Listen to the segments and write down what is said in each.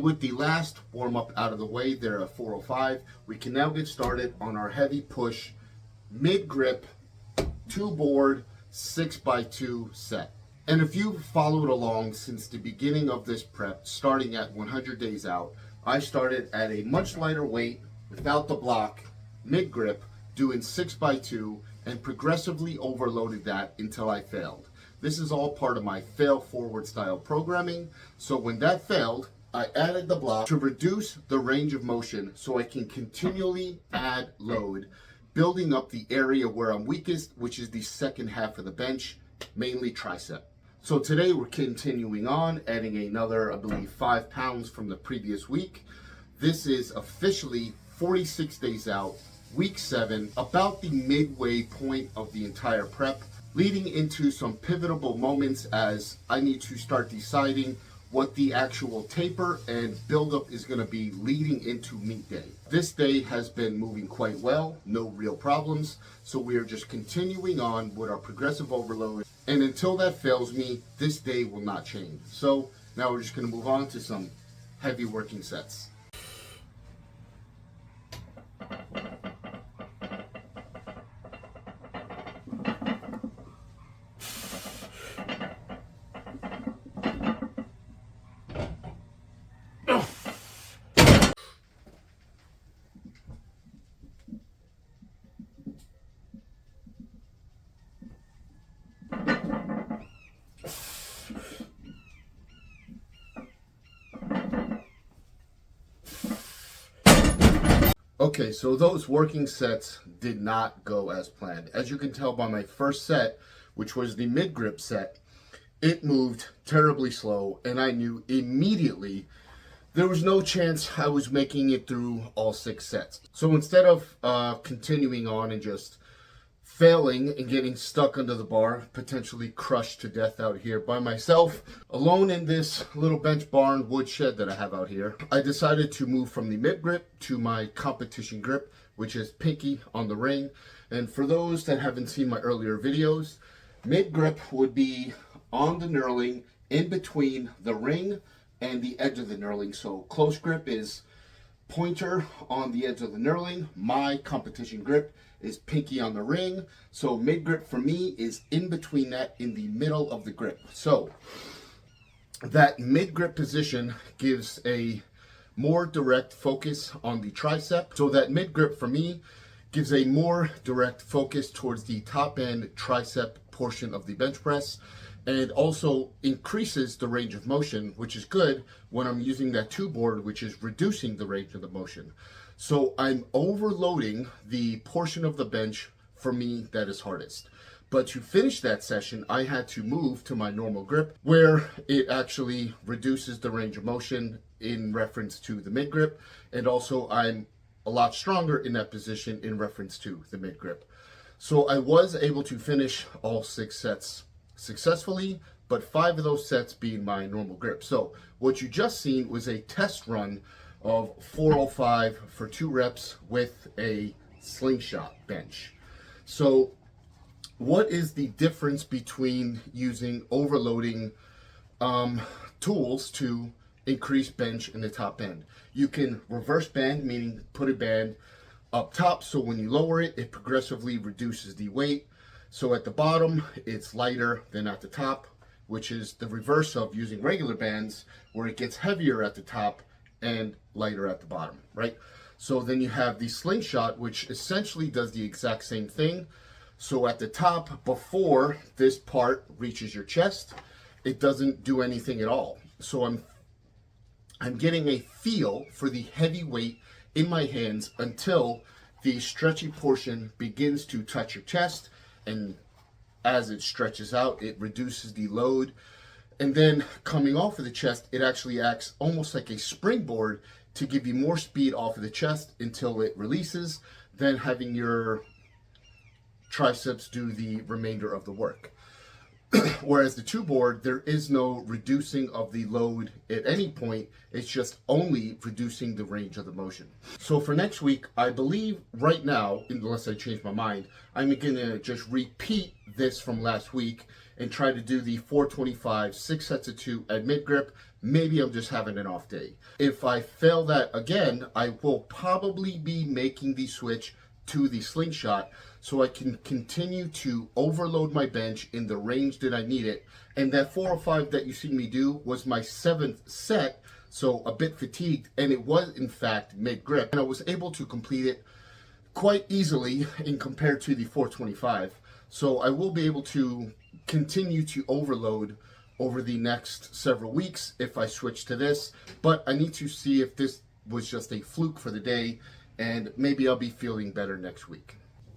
with the last warm-up out of the way there at 405, we can now get started on our heavy push mid-grip 2-board 6x2 set. And if you've followed along since the beginning of this prep, starting at 100 days out, I started at a much lighter weight without the block, mid-grip, doing 6x2, and progressively overloaded that until I failed. This is all part of my fail forward style programming. So when that failed, I added the block to reduce the range of motion so I can continually add load, building up the area where I'm weakest, which is the second half of the bench, mainly tricep. So today we're continuing on, adding another, I believe, 5 pounds from the previous week. This is officially 46 days out, week 7, about the midway point of the entire prep, leading into some pivotal moments as I need to start deciding what the actual taper and buildup is going to be leading into meet day. This day has been moving quite well, no real problems, so we are just continuing on with our progressive overload, and until that fails me, this day will not change. So now we're just going to move on to some heavy working sets. Okay, so those working sets did not go as planned. As you can tell by my first set, which was the mid-grip set, it moved terribly slow, and I knew immediately there was no chance I was making it through all 6 sets. So instead of continuing on and just failing and getting stuck under the bar, potentially crushed to death out here by myself, alone in this little bench barn woodshed that I have out here, I decided to move from the mid grip to my competition grip, which is pinky on the ring. And for those that haven't seen my earlier videos, mid grip would be on the knurling in between the ring and the edge of the knurling. So close grip is pointer on the edge of the knurling. My competition grip is pinky on the ring. So mid grip for me is in between that, in the middle of the grip. So that mid grip position gives a more direct focus on the tricep. So that mid grip for me gives a more direct focus towards the top end tricep portion of the bench press, and also increases the range of motion, which is good when I'm using that 2-board, which is reducing the range of the motion. So I'm overloading the portion of the bench for me that is hardest. But to finish that session, I had to move to my normal grip, where it actually reduces the range of motion in reference to the mid grip, and also I'm a lot stronger in that position in reference to the mid grip. So I was able to finish all 6 sets successfully, but 5 of those sets being my normal grip. So what you just seen was a test run of 405 for 2 reps with a slingshot bench. So what is the difference between using overloading tools to increase bench in the top end? You can reverse band, meaning put a band up top, so when you lower it, it progressively reduces the weight. So at the bottom, it's lighter than at the top, which is the reverse of using regular bands, where it gets heavier at the top and lighter at the bottom, right? So then you have the slingshot, which essentially does the exact same thing. So at the top, before this part reaches your chest, it doesn't do anything at all. So I'm getting a feel for the heavy weight in my hands until the stretchy portion begins to touch your chest, and as it stretches out, it reduces the load. And then coming off of the chest, it actually acts almost like a springboard to give you more speed off of the chest until it releases, then having your triceps do the remainder of the work. Whereas the 2-board, there is no reducing of the load at any point. It's just only reducing the range of the motion. So for next week, I believe right now, unless I change my mind, I'm going to just repeat this from last week and try to do the 425, 6 sets of 2 at mid grip. Maybe I'm just having an off day. If I fail that again, I will probably be making the switch to the slingshot so I can continue to overload my bench in the range that I need it. And that 405 that you see me do was my 7th set, so a bit fatigued, and it was in fact mid grip, and I was able to complete it quite easily in compared to the 425. So I will be able to continue to overload over the next several weeks if I switch to this, but I need to see if this was just a fluke for the day, and maybe I'll be feeling better next week.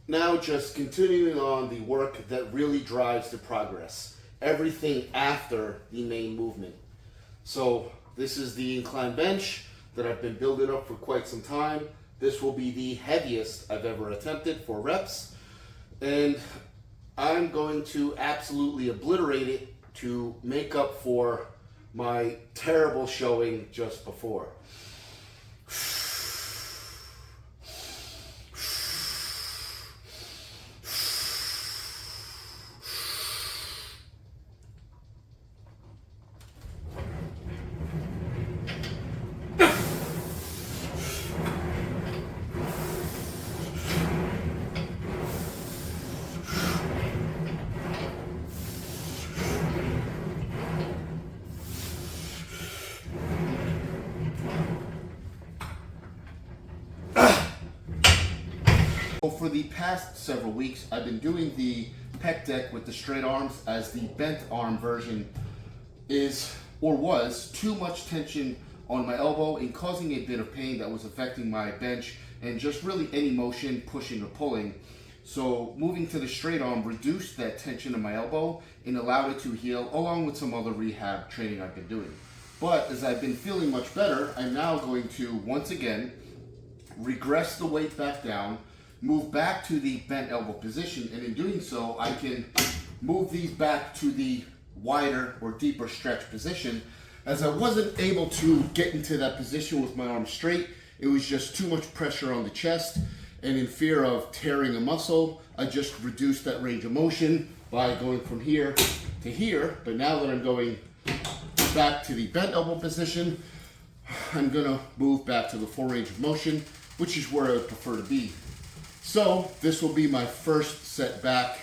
Now just continuing on the work that really drives the progress, everything after the main movement. So this is the incline bench that I've been building up for quite some time. This will be the heaviest I've ever attempted for reps, and I'm going to absolutely obliterate it to make up for my terrible showing just before. For the past several weeks, I've been doing the pec deck with the straight arms, as the bent arm version is, or was, too much tension on my elbow and causing a bit of pain that was affecting my bench and just really any motion, pushing or pulling. So moving to the straight arm reduced that tension in my elbow and allowed it to heal, along with some other rehab training I've been doing. But as I've been feeling much better, I'm now going to once again regress the weight back down, move back to the bent elbow position, and in doing so, I can move these back to the wider or deeper stretch position. As I wasn't able to get into that position with my arms straight, it was just too much pressure on the chest, and in fear of tearing a muscle, I just reduced that range of motion by going from here to here. But now that I'm going back to the bent elbow position, I'm gonna move back to the full range of motion, which is where I would prefer to be. So this will be my first set back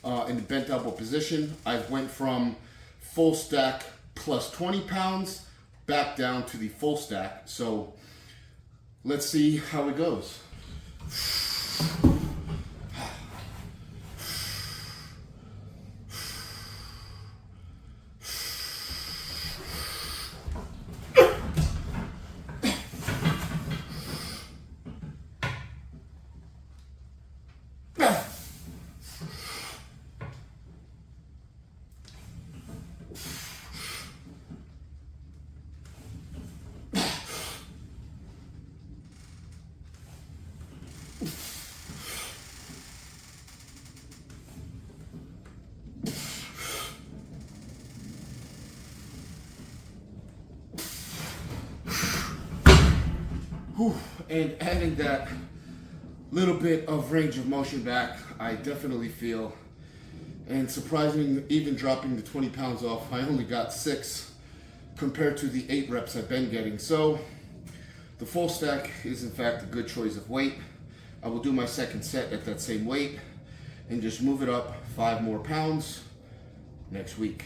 in the bent elbow position. I went from full stack plus 20 pounds back down to the full stack. So let's see how it goes. And adding that little bit of range of motion back, I definitely feel. And surprising, even dropping the 20 pounds off, I only got 6 compared to the 8 reps I've been getting. So the full stack is in fact a good choice of weight. I will do my second set at that same weight and just move it up 5 more pounds next week.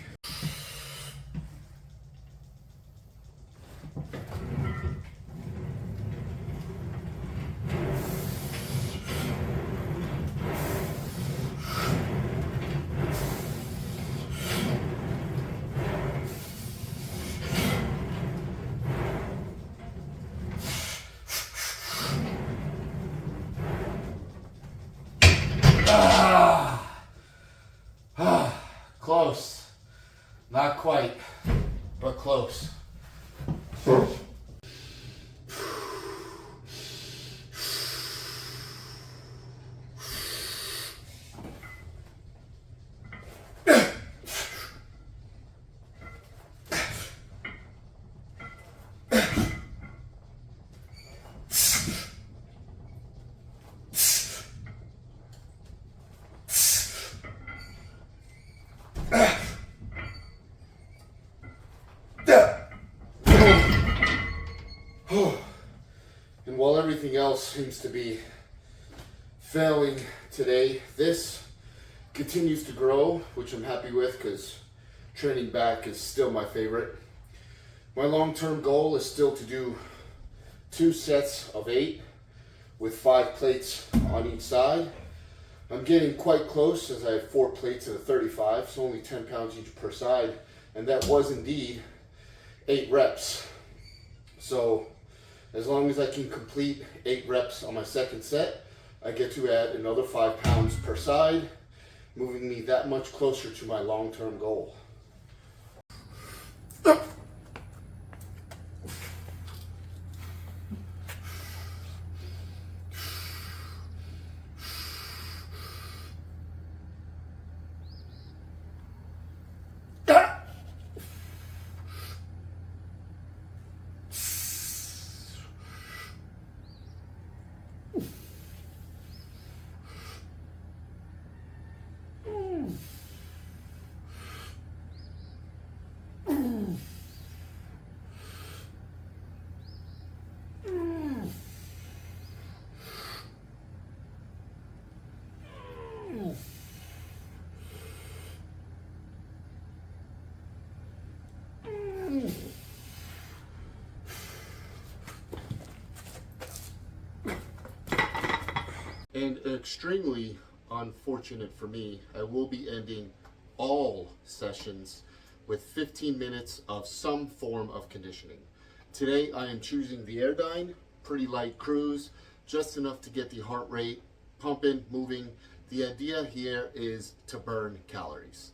Close. Not quite, but close. seems to be failing today. This continues to grow, which I'm happy with because training back is still my favorite. My long-term goal is still to do 2 sets of 8 with 5 plates on each side. I'm getting quite close as I have 4 plates at a 35, so only 10 pounds each per side, and that was indeed 8 reps. So as long as I can complete 8 reps on my second set, I get to add another 5 pounds per side, moving me that much closer to my long-term goal. And extremely unfortunate for me, I will be ending all sessions with 15 minutes of some form of conditioning. Today I am choosing the Airdyne, pretty light cruise, just enough to get the heart rate pumping, moving. The idea here is to burn calories.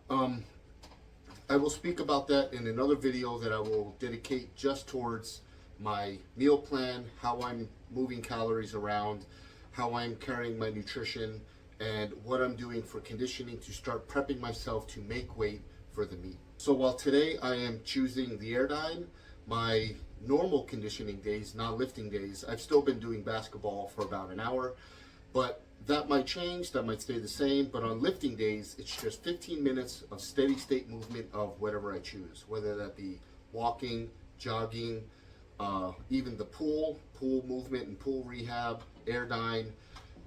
I will speak about that in another video that I will dedicate just towards my meal plan, how I'm moving calories around, how I'm carrying my nutrition, and what I'm doing for conditioning to start prepping myself to make weight for the meet. So while today I am choosing the Airdyne, my normal conditioning days, not lifting days, I've still been doing basketball for about an hour, but that might change, that might stay the same. But on lifting days, it's just 15 minutes of steady state movement of whatever I choose, whether that be walking, jogging, even the pool movement and pool rehab, Airdyne,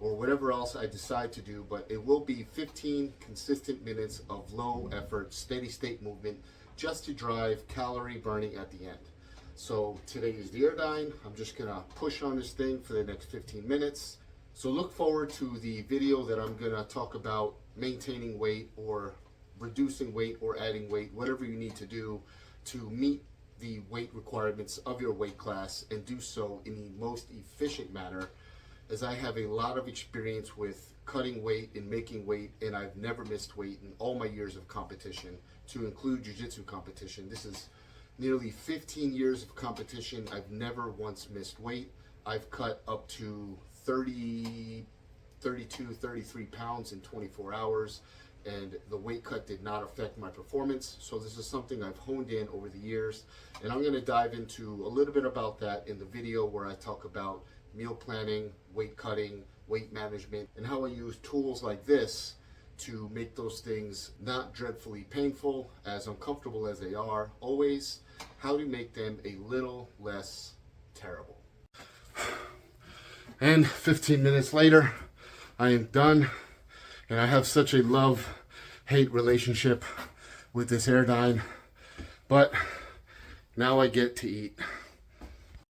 or whatever else I decide to do. But it will be 15 consistent minutes of low effort, steady state movement just to drive calorie burning at the end. So today is the Airdyne. I'm just gonna push on this thing for the next 15 minutes. So look forward to the video that I'm gonna talk about maintaining weight or reducing weight or adding weight, whatever you need to do to meet the weight requirements of your weight class and do so in the most efficient manner, as I have a lot of experience with cutting weight and making weight, and I've never missed weight in all my years of competition, to include jiu-jitsu competition. This is nearly 15 years of competition. I've never once missed weight. I've cut up to 30, 32, 33 pounds in 24 hours, and the weight cut did not affect my performance. So this is something I've honed in over the years, and I'm gonna dive into a little bit about that in the video where I talk about meal planning, weight cutting, weight management, and how I use tools like this to make those things not dreadfully painful, as uncomfortable as they are always, how to make them a little less terrible. And 15 minutes later, I am done, and I have such a love-hate relationship with this Airdyne, but now I get to eat.